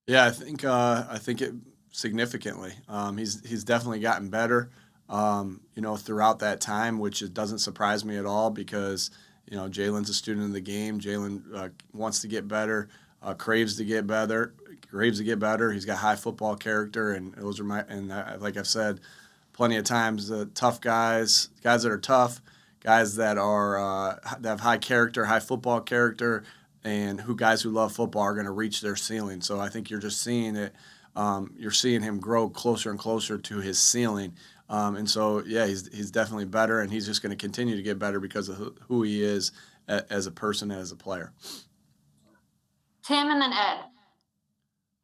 Yeah, I think it significantly. He's definitely gotten better. Throughout that time, which it doesn't surprise me at all because Jalen's a student of the game. Jalen wants to get better, craves to get better, craves to get better. He's got high football character, and those are like I've said plenty of times, the tough guys that are tough, guys that have high character, high football character, and guys who love football are going to reach their ceiling. So I think you're just seeing it. You're seeing him grow closer and closer to his ceiling. And so, yeah, he's definitely better, and he's just going to continue to get better because of who he is as a person and as a player. Tim and then Ed.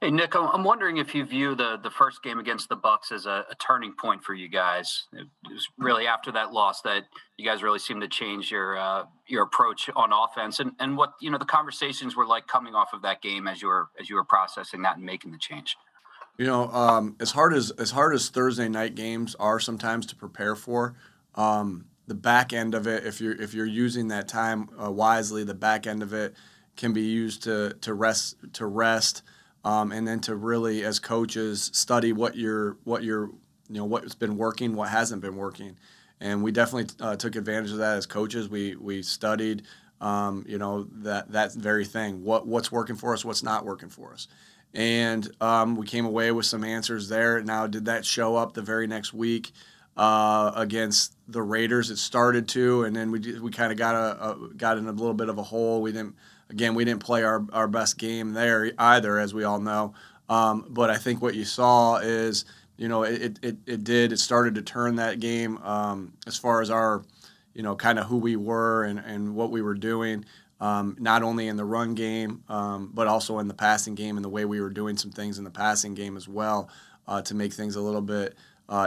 Hey Nick, I'm wondering if you view the first game against the Bucks as a turning point for you guys. It was really after that loss that you guys really seemed to change your approach on offense, and what the conversations were like coming off of that game as you were processing that and making the change. As hard as Thursday night games are sometimes to prepare for, the back end of it, if you're using that time wisely, the back end of it can be used to rest, and then to really, as coaches, study what's been working, what hasn't been working, and we definitely took advantage of that as coaches. We studied, that very thing, what's working for us, what's not working for us. And we came away with some answers there. Now, did that show up the very next week against the Raiders? It started to, and then we kind of got in a little bit of a hole. We didn't play our best game there either, as we all know. But I think what you saw is, it started to turn that game as far as our, kind of who we were and what we were doing. Not only in the run game, but also in the passing game and the way we were doing some things in the passing game as well, to make things a little bit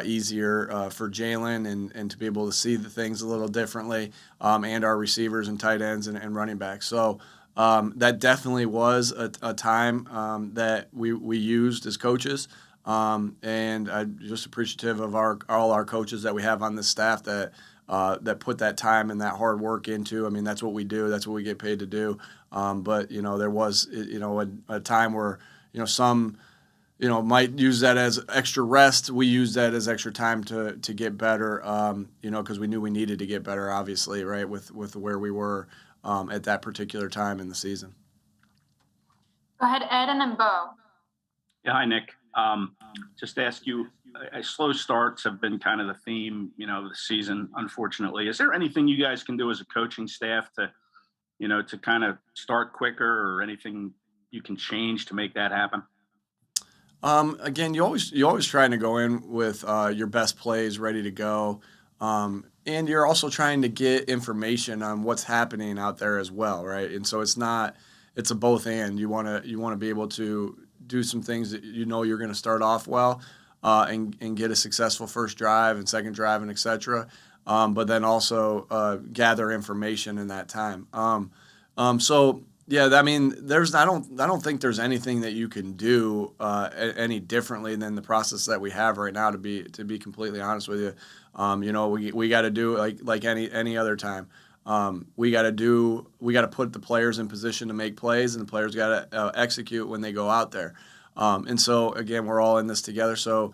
easier for Jalen and to be able to see the things a little differently, and our receivers and tight ends and running backs. So that definitely was a time that we used as coaches, and I'm just appreciative of all our coaches that we have on this staff that put that time and that hard work into. I mean, that's what we do. That's what we get paid to do. But there was a time where some might use that as extra rest. We use that as extra time to get better. Because we knew we needed to get better, obviously, right, with where we were at that particular time in the season. Go ahead, Ed, and then Bo. Yeah, hi, Nick. Just to ask you, slow starts have been kind of the theme, of the season, unfortunately. Is there anything you guys can do as a coaching staff to kind of start quicker, or anything you can change to make that happen? Again, you always trying to go in with your best plays ready to go, and you're also trying to get information on what's happening out there as well, right? And so it's a both and. You want to be able to do some things that you're going to start off well, and get a successful first drive and second drive and etc. But then also gather information in that time. So yeah, I mean, I don't think there's anything that you can do any differently than the process that we have right now. To be completely honest with you, we got to do like any other time. We got to put the players in position to make plays, and the players got to execute when they go out there. And so again, we're all in this together. So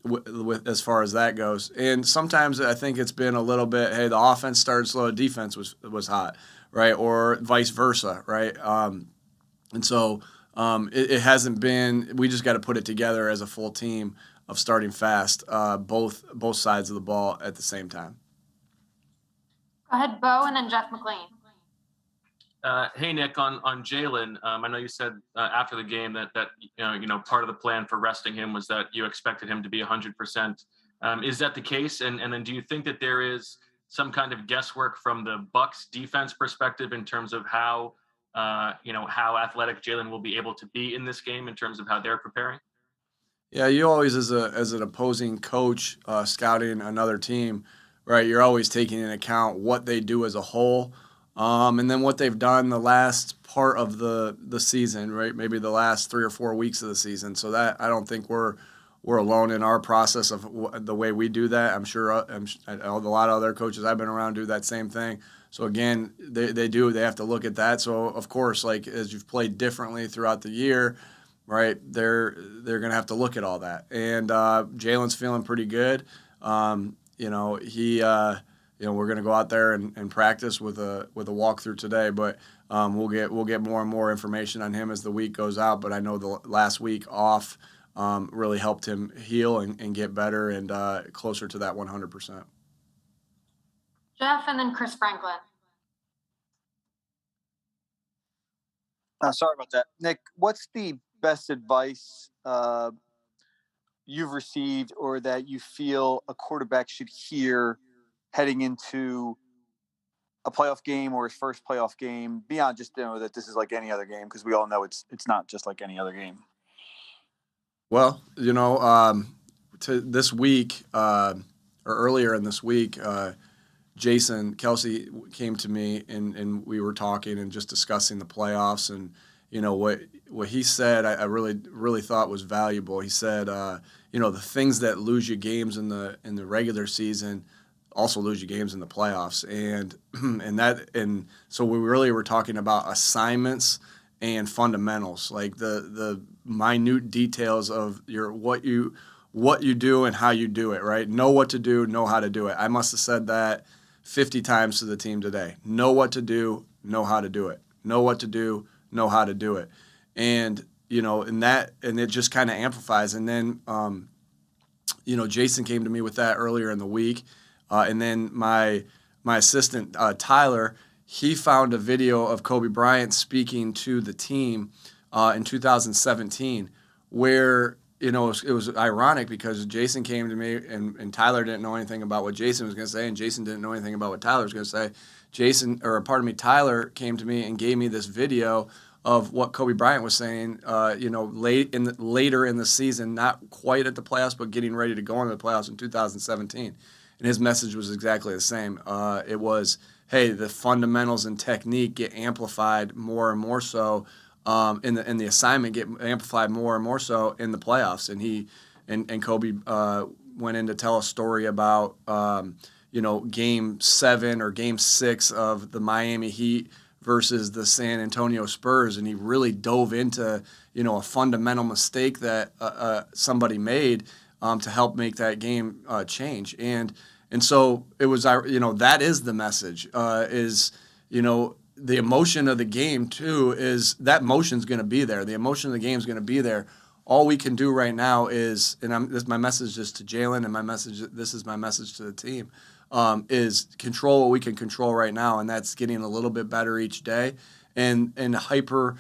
with as far as that goes, and sometimes I think it's been a little bit, hey, the offense started slow, the defense was hot, right, or vice versa, right? And so it hasn't been. We just got to put it together as a full team of starting fast, both sides of the ball at the same time. Go ahead, Bo, and then Jeff McLean. Hey Nick, on Jalen, I know you said after the game that part of the plan for resting him was that you expected him to be 100%. Is that the case? And then do you think that there is some kind of guesswork from the Bucks defense perspective in terms of how athletic Jalen will be able to be in this game in terms of how they're preparing? Yeah, you always, as an opposing coach, scouting another team, right? You're always taking into account what they do as a whole, and then what they've done the last part of the season, right? Maybe the last 3 or 4 weeks of the season. So that I don't think we're alone in our process of the way we do that. I'm sure a lot of other coaches I've been around do that same thing. So again, they have to look at that. So of course, like as you've played differently throughout the year, right? They're going to have to look at all that. And Jalen's feeling pretty good. We're going to go out there and practice with a walkthrough today, but we'll get more and more information on him as the week goes out. But I know the last week off really helped him heal and get better and closer to that 100%. Jeff and then Chris Franklin. Sorry about that. Nick, what's the best advice you've received or that you feel a quarterback should hear heading into a playoff game or his first playoff game, beyond just that this is like any other game, because we all know it's not just like any other game? Well, to this week or earlier in this week, Jason Kelsey came to me and we were talking and just discussing the playoffs, and what he said I really thought was valuable. He said the things that lose you games in the regular season also lose you games in the playoffs, and so we really were talking about assignments and fundamentals, like the minute details of what you do and how you do it, right? Know what to do, know how to do it. I must have said that 50 times to the team today. Know what to do, know how to do it. Know what to do, know how to do it. And, and it just kind of amplifies. And then, Jason came to me with that earlier in the week. And then my assistant, Tyler, he found a video of Kobe Bryant speaking to the team in 2017 where, it was ironic because Jason came to me and Tyler didn't know anything about what Jason was going to say, and Jason didn't know anything about what Tyler was going to say. Tyler came to me and gave me this video of what Kobe Bryant was saying, later in the season, not quite at the playoffs, but getting ready to go into the playoffs in 2017. And his message was exactly the same. It was, hey, the fundamentals and technique get amplified more and more so. And the assignment get amplified more and more so in the playoffs. And he and Kobe went in to tell a story about Game 7 or Game 6 of the Miami Heat versus the San Antonio Spurs, and he really dove into a fundamental mistake that somebody made to help make that game change. And so it was that is the message the emotion of the game, too, is that motion's going to be there. The emotion of the game is going to be there. All we can do right now is, my message is to Jalen, and this is my message to the team, is control what we can control right now, and that's getting a little bit better each day, and hyper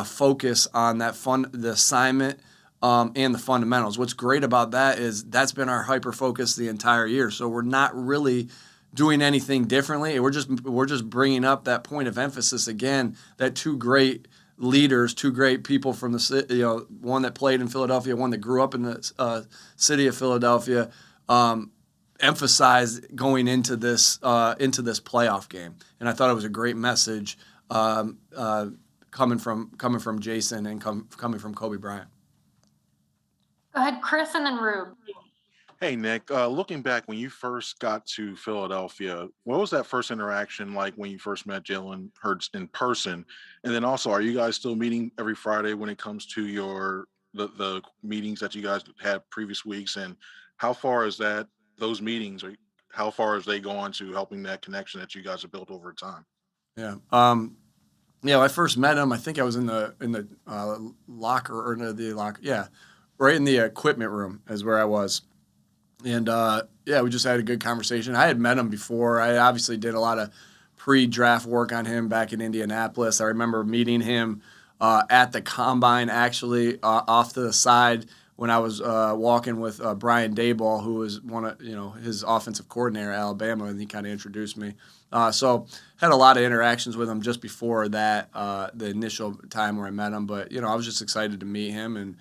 focus on the assignment and the fundamentals. What's great about that is that's been our hyper focus the entire year. So we're not really doing anything differently. We're just bringing up that point of emphasis again, that two great leaders, two great people from the city, one that played in Philadelphia, one that grew up in the city of Philadelphia, emphasized going into this playoff game. And I thought it was a great message coming from Jason and coming from Kobe Bryant. Go ahead, Chris, and then Rube. Hey, Nick, looking back when you first got to Philadelphia, what was that first interaction like when you first met Jalen Hurts in person? And then also, are you guys still meeting every Friday when it comes to the meetings that you guys had previous weeks? And how far is those meetings, or how far has they gone to helping that connection that you guys have built over time? Yeah. When I first met him, I think I was in the locker, or no, the locker. Yeah, right in the equipment room is where I was. And, we just had a good conversation. I had met him before. I obviously did a lot of pre-draft work on him back in Indianapolis. I remember meeting him at the Combine, actually, off to the side when I was walking with Brian Daboll, who was one of his offensive coordinator at Alabama, and he kind of introduced me. So had a lot of interactions with him just before that, the initial time where I met him. But I was just excited to meet him and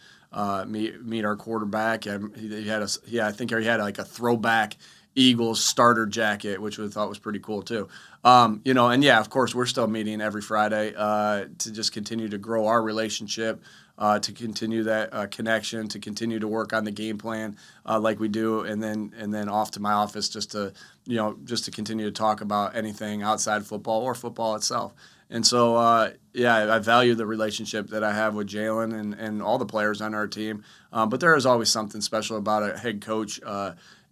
meet our quarterback. I think he had like a throwback Eagles starter jacket, which we thought was pretty cool too. Of course, we're still meeting every Friday to just continue to grow our relationship to continue that connection, to continue to work on the game plan like we do, and then off to my office just to continue to talk about anything outside football or football itself. And so, I value the relationship that I have with Jalen and all the players on our team. But there is always something special about a head coach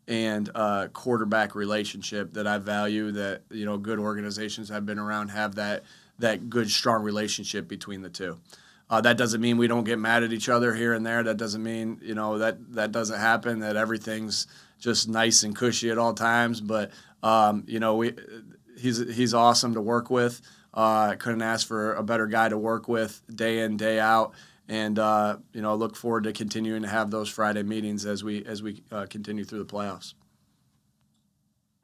and quarterback relationship that I value. That good organizations have been around have that good, strong relationship between the two. That doesn't mean we don't get mad at each other here and there. That doesn't mean that doesn't happen. That everything's just nice and cushy at all times. But he's awesome to work with. I couldn't ask for a better guy to work with day in, day out, and look forward to continuing to have those Friday meetings as we continue through the playoffs.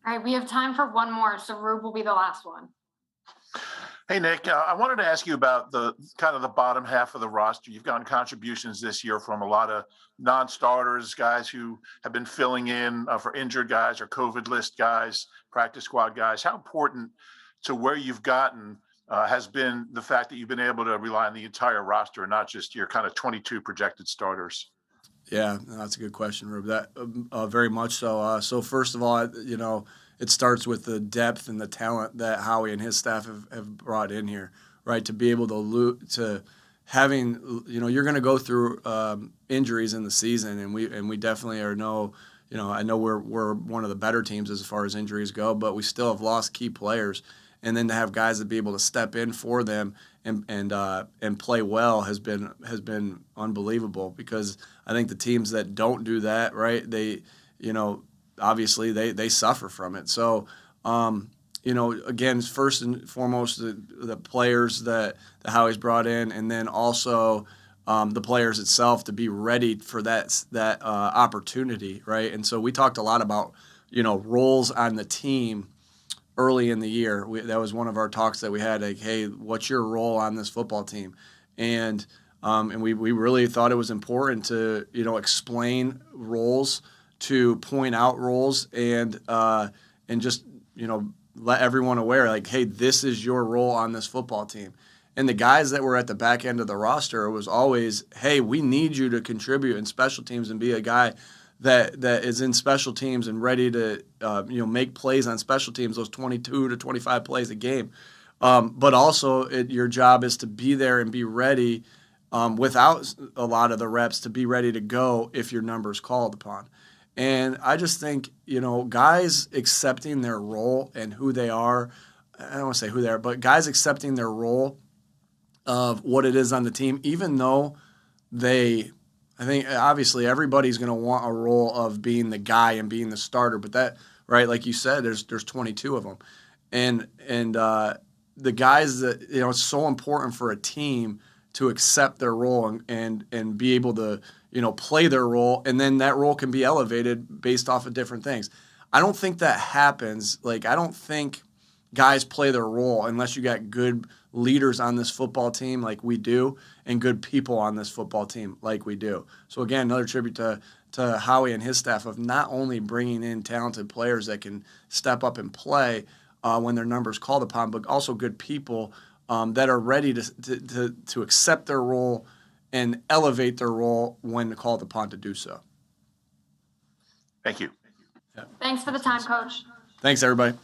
All right, we have time for one more, so Rube will be the last one. Hey, Nick, I wanted to ask you about the bottom half of the roster. You've gotten contributions this year from a lot of non-starters, guys who have been filling in for injured guys or COVID list guys, practice squad guys. How important to where you've gotten has been the fact that you've been able to rely on the entire roster and not just your kind of 22 projected starters? Yeah, that's a good question, Rube. That very much so. So first of all, it starts with the depth and the talent that Howie and his staff have brought in here, right? To be able to having, you're going to go through injuries in the season, and we definitely I know we're one of the better teams as far as injuries go, but we still have lost key players. And then to have guys that be able to step in for them and play well has been unbelievable, because I think the teams that don't do that, right, they obviously they suffer from it. So again, first and foremost the players that Howie's brought in, and then also the players itself to be ready for that opportunity, right? And so we talked a lot about roles on the team early in the year. That was one of our talks that we had, like, hey, what's your role on this football team? And we really thought it was important to explain roles, to point out roles, and just let everyone aware, like, hey, this is your role on this football team. And the guys that were at the back end of the roster was always, hey, we need you to contribute in special teams and be a guy that is in special teams and ready to make plays on special teams, those 22 to 25 plays a game. But also your job is to be there and be ready without a lot of the reps, to be ready to go if your number is called upon. And I just think, guys accepting their role and who they are, I don't want to say who they are, but guys accepting their role of what it is on the team, even though I think obviously everybody's going to want a role of being the guy and being the starter, but that, right, like you said, there's 22 of them, and the guys that it's so important for a team to accept their role and be able to play their role, and then that role can be elevated based off of different things. I don't think that happens. Like, I don't think guys play their role unless you got good leaders on this football team like we do, and good people on this football team like we do. So again, another tribute to Howie and his staff of not only bringing in talented players that can step up and play when their number's called upon, but also good people that are ready to accept their role and elevate their role when called upon to do so. Thank you. Thanks for the time, Coach. Thanks, everybody.